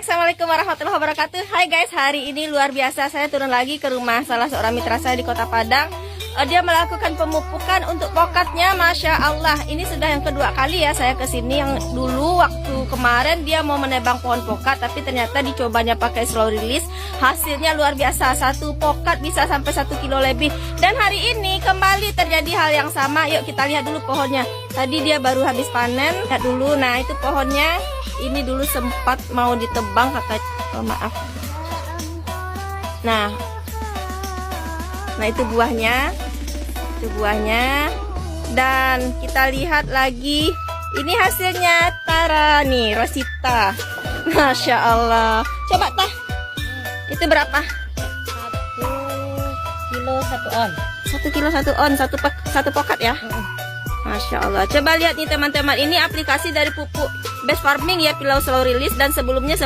Assalamualaikum warahmatullahi wabarakatuh. Hai guys, hari ini luar biasa. Saya turun lagi ke rumah salah seorang mitra saya di Kota Padang. Dia melakukan pemupukan untuk pokatnya. Masya Allah, ini sudah yang kedua kali ya saya kesini. Yang dulu waktu kemarin dia mau menebang pohon pokat, tapi ternyata dicobanya pakai slow release. Hasilnya luar biasa, satu pokat bisa sampai 1 kilo lebih. Dan hari ini kembali terjadi hal yang sama. Yuk kita lihat dulu pohonnya. Tadi dia baru habis panen. Lihat dulu, nah itu pohonnya. Ini dulu sempat mau ditebang kata, maaf. Nah itu buahnya, dan kita lihat lagi. Ini hasilnya, tara nih, Rosita. Masya Allah. Coba tah, itu berapa? 1 kilo 1 on. 1 kilo 1 on, satu pokat ya. Masya Allah. Coba lihat nih teman-teman, ini aplikasi dari pupuk Best Farming ya, Pilau Slow Release, dan sebelumnya